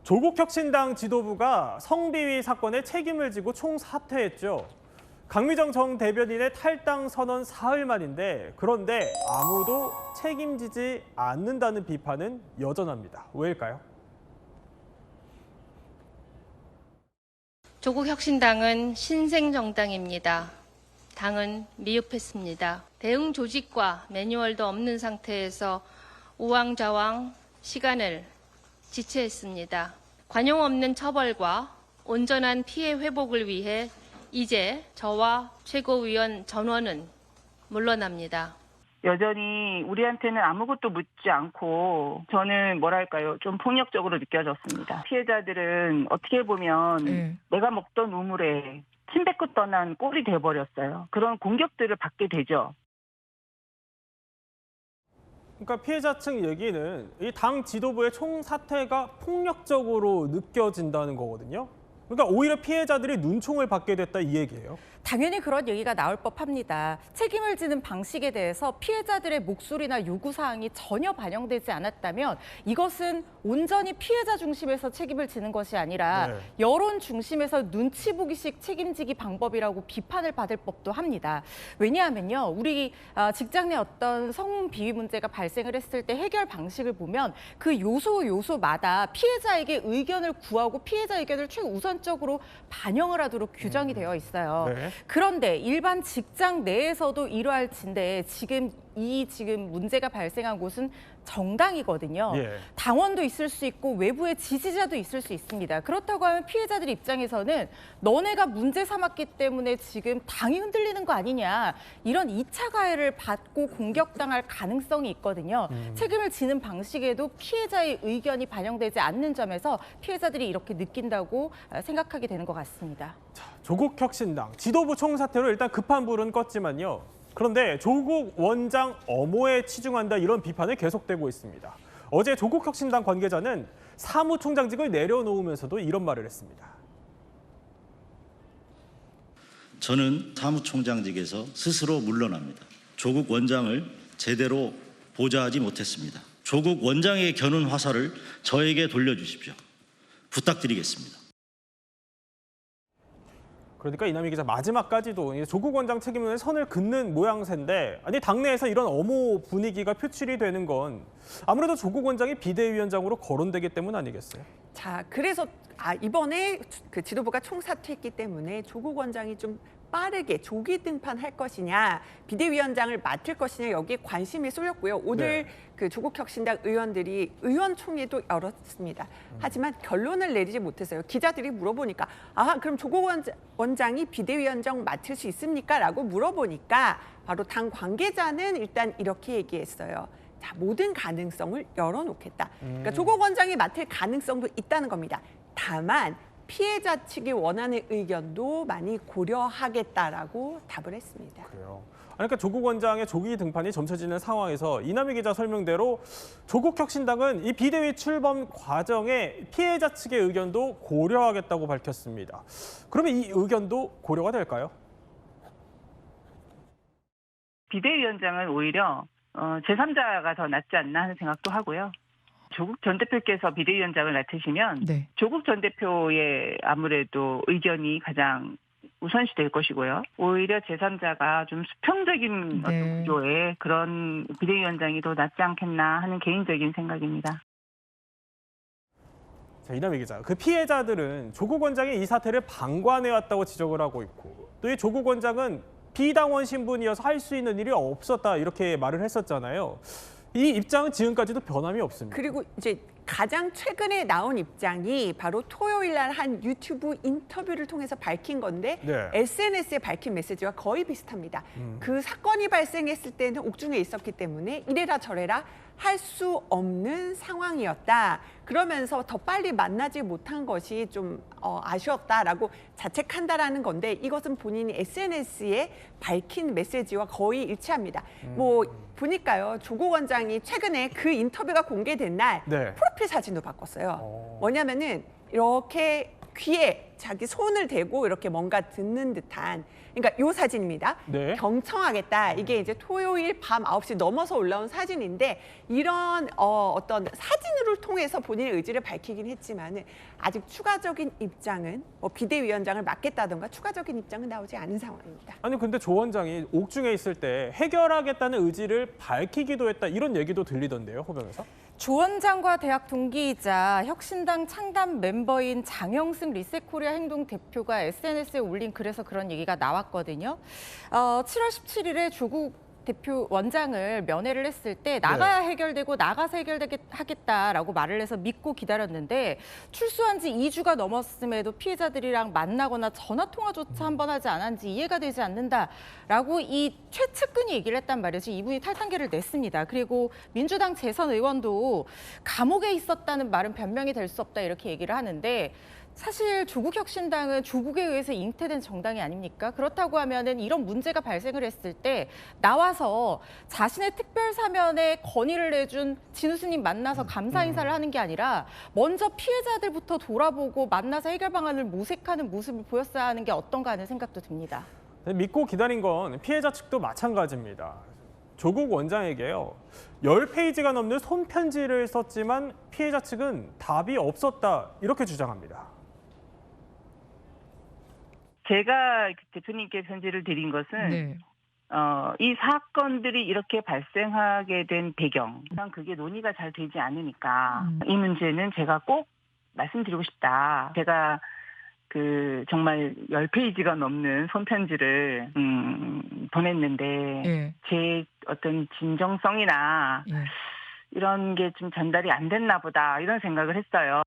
조국혁신당 지도부가 성비위 사건에 책임을 지고 총사퇴했죠. 강미정 정 대변인의 탈당 선언 사흘 만인데 그런데 아무도 책임지지 않는다는 비판은 여전합니다. 왜일까요? 조국혁신당은 신생정당입니다. 당은 미흡했습니다. 대응 조직과 매뉴얼도 없는 상태에서 우왕좌왕 시간을 지체했습니다. 관용 없는 처벌과 온전한 피해 회복을 위해 이제 저와 최고위원 전원은 물러납니다. 여전히 우리한테는 아무것도 묻지 않고 저는 뭐랄까요, 좀 폭력적으로 느껴졌습니다. 피해자들은 어떻게 보면 내가 먹던 우물에 침 뱉고 떠난 꼴이 돼버렸어요. 그런 공격들을 받게 되죠. 그러니까 피해자 측 얘기는 이 당 지도부의 총사퇴가 폭력적으로 느껴진다는 거거든요. 그러니까 오히려 피해자들이 눈총을 받게 됐다 이 얘기예요. 당연히 그런 얘기가 나올 법합니다. 책임을 지는 방식에 대해서 피해자들의 목소리나 요구사항이 전혀 반영되지 않았다면 이것은 온전히 피해자 중심에서 책임을 지는 것이 아니라 여론 중심에서 눈치 보기식 책임지기 방법이라고 비판을 받을 법도 합니다. 왜냐하면요, 우리 직장 내 어떤 성비위 문제가 발생을 했을 때 해결 방식을 보면 그 요소마다 피해자에게 의견을 구하고 피해자 의견을 최우선적으로 반영을 하도록 규정이 되어 있어요. 그런데 일반 직장 내에서도 이러할 진데 지금 문제가 발생한 곳은 정당이거든요. 당원도 있을 수 있고 외부의 지지자도 있을 수 있습니다. 그렇다고 하면 피해자들 입장에서는 너네가 문제 삼았기 때문에 지금 당이 흔들리는 거 아니냐, 이런 2차 가해를 받고 공격당할 가능성이 있거든요. 책임을 지는 방식에도 피해자의 의견이 반영되지 않는 점에서 피해자들이 이렇게 느낀다고 생각하게 되는 것 같습니다. 자, 조국혁신당 지도부 총사퇴로 일단 급한 불은 껐지만요. 그런데 조국 원장 엄호에 치중한다 이런 비판이 계속되고 있습니다. 어제 조국혁신당 관계자는 사무총장직을 내려놓으면서도 이런 말을 했습니다. 저는 사무총장직에서 스스로 물러납니다. 조국 원장을 제대로 보좌하지 못했습니다. 조국 원장의 겨눈 화살을 저에게 돌려주십시오. 부탁드리겠습니다. 그러니까 이남희 기자 마지막까지도 조국 원장 책임을 선을 긋는 모양새인데 아니 당내에서 이런 엄호 분위기가 표출이 되는 건 아무래도 조국 원장이 비대위원장으로 거론되기 때문 아니겠어요? 자, 그래서 이번에 그 지도부가 총사퇴했기 때문에 조국 원장이 좀 빠르게 조기 등판할 것이냐, 비대위원장을 맡을 것이냐 여기에 관심이 쏠렸고요. 오늘 그 조국혁신당 의원들이 의원총회도 열었습니다. 하지만 결론을 내리지 못했어요. 기자들이 물어보니까 그럼 조국 원장이 비대위원장 맡을 수 있습니까? 라고 물어보니까 바로 당 관계자는 일단 이렇게 얘기했어요. 자, 모든 가능성을 열어놓겠다. 그러니까 조국 원장이 맡을 가능성도 있다는 겁니다. 다만 피해자 측이 원하는 의견도 많이 고려하겠다라고 답을 했습니다. 그래요. 그러니까 조국 원장의 조기 등판이 점쳐지는 상황에서 이남희 기자 설명대로 조국혁신당은 이 비대위 출범 과정에 피해자 측의 의견도 고려하겠다고 밝혔습니다. 그러면 이 의견도 고려가 될까요? 비대위원장은 오히려 제3자가 더 낫지 않나 하는 생각도 하고요. 조국 전 대표께서 비대위원장을 맡으시면 조국 전 대표의 아무래도 의견이 가장 우선시 될 것이고요. 오히려 제3자가 좀 수평적인 어떤 구조의 그런 비대위원장이 더 낫지 않겠나 하는 개인적인 생각입니다. 자, 이남희 기자, 그 피해자들은 조국 원장이 이 사태를 방관해왔다고 지적을 하고 있고 또 이 조국 원장은 비당원 신분이어서 할 수 있는 일이 없었다 이렇게 말을 했었잖아요. 이 입장은 지금까지도 변함이 없습니다. 그리고 이제 가장 최근에 나온 입장이 바로 토요일 날 한 유튜브 인터뷰를 통해서 밝힌 건데 SNS에 밝힌 메시지와 거의 비슷합니다. 그 사건이 발생했을 때는 옥중에 있었기 때문에 이래라 저래라 할 수 없는 상황이었다. 그러면서 더 빨리 만나지 못한 것이 좀 아쉬웠다라고 자책한다라는 건데 이것은 본인이 SNS에 밝힌 메시지와 거의 일치합니다. 뭐 보니까요, 조국 원장이 최근에 그 인터뷰가 공개된 날 프로필 사진도 바꿨어요. 뭐냐면은 이렇게 귀에 자기 손을 대고 이렇게 뭔가 듣는 듯한, 그러니까 요 사진입니다. 네. 경청하겠다. 이게 이제 토요일 밤 9시 넘어서 올라온 사진인데 이런 어떤 사진을 통해서 본인의 의지를 밝히긴 했지만은 아직 추가적인 입장은 비대위원장을 맡겠다던가 추가적인 입장은 나오지 않은 상황입니다. 아니 근데 조 원장이 옥중에 있을 때 해결하겠다는 의지를 밝히기도 했다 이런 얘기도 들리던데요, 호변에서? 조 원장과 대학 동기이자 혁신당 창단 멤버인 장영승 리셋코리아 행동 대표가 SNS에 올린 글에서 그런 얘기가 나왔거든요. 7월 17일에 조국 대표 원장을 면회를 했을 때 나가야 해결되고 나가서 해결하겠다라고 말을 해서 믿고 기다렸는데 출소한 지 2주가 넘었음에도 피해자들이랑 만나거나 전화 통화조차 한 번 하지 않았는지 이해가 되지 않는다라고 이 최측근이 얘기를 했단 말이죠. 이분이 탈당계를 냈습니다. 그리고 민주당 재선 의원도 감옥에 있었다는 말은 변명이 될 수 없다 이렇게 얘기를 하는데 사실 조국혁신당은 조국에 의해서 잉태된 정당이 아닙니까? 그렇다고 하면은 이런 문제가 발생을 했을 때 나와서 자신의 특별 사면에 건의를 내준 진우스님 만나서 감사 인사를 하는 게 아니라 먼저 피해자들부터 돌아보고 만나서 해결 방안을 모색하는 모습을 보였어야 하는 게 어떤가 하는 생각도 듭니다. 믿고 기다린 건 피해자 측도 마찬가지입니다. 조국 원장에게요. 10페이지가 넘는 손편지를 썼지만 피해자 측은 답이 없었다 이렇게 주장합니다. 제가 대표님께 편지를 드린 것은 이 사건들이 이렇게 발생하게 된 배경, 그게 논의가 잘 되지 않으니까 이 문제는 제가 꼭 말씀드리고 싶다. 제가 정말 10페이지가 넘는 손편지를 보냈는데 제 어떤 진정성이나 이런 게 좀 전달이 안 됐나 보다 이런 생각을 했어요.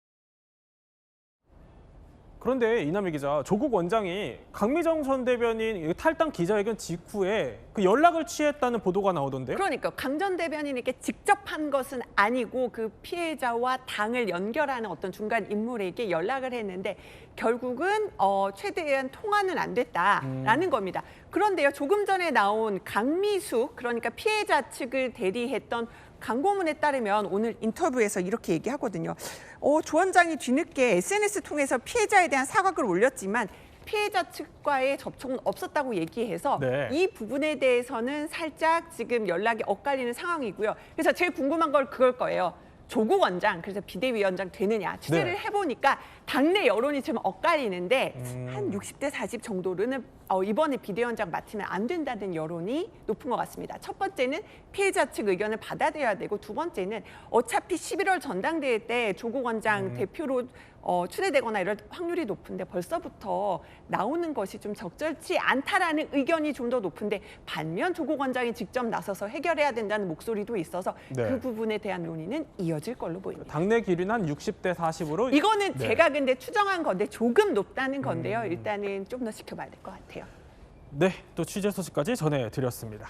그런데 이남희 기자, 조국 원장이 강미정 전 대변인 탈당 기자회견 직후에 그 연락을 취했다는 보도가 나오던데요? 그러니까 강 전 대변인에게 직접 한 것은 아니고 그 피해자와 당을 연결하는 어떤 중간 인물에게 연락을 했는데 결국은 최대한 통화는 안 됐다라는 겁니다. 그런데요, 조금 전에 나온 강미수, 그러니까 피해자 측을 대리했던 강고문에 따르면 오늘 인터뷰에서 이렇게 얘기하거든요. 조 원장이 뒤늦게 SNS 통해서 피해자에 대한 사과글을 올렸지만 피해자 측과의 접촉은 없었다고 얘기해서 이 부분에 대해서는 살짝 지금 연락이 엇갈리는 상황이고요. 그래서 제일 궁금한 건 그걸 거예요. 조국 원장, 그래서 비대위원장 되느냐 취재를 해보니까 당내 여론이 지금 엇갈리는데 한 60대 40 정도로는 이번에 비대위원장 맡으면 안 된다는 여론이 높은 것 같습니다. 첫 번째는 피해자 측 의견을 받아들여야 되고 두 번째는 어차피 11월 전당대회 때 조국 원장 대표로 추대되거나 이럴 확률이 높은데 벌써부터 나오는 것이 좀 적절치 않다라는 의견이 좀 더 높은데 반면 조국 원장이 직접 나서서 해결해야 된다는 목소리도 있어서 그 부분에 대한 논의는 이어질 걸로 보입니다. 당내 기류는 한 60대 40으로 이거는 제가 근데 추정한 건데 조금 높다는 건데요. 일단은 좀 더 지켜봐야 될 것 같아요. 네, 또 취재 소식까지 전해드렸습니다.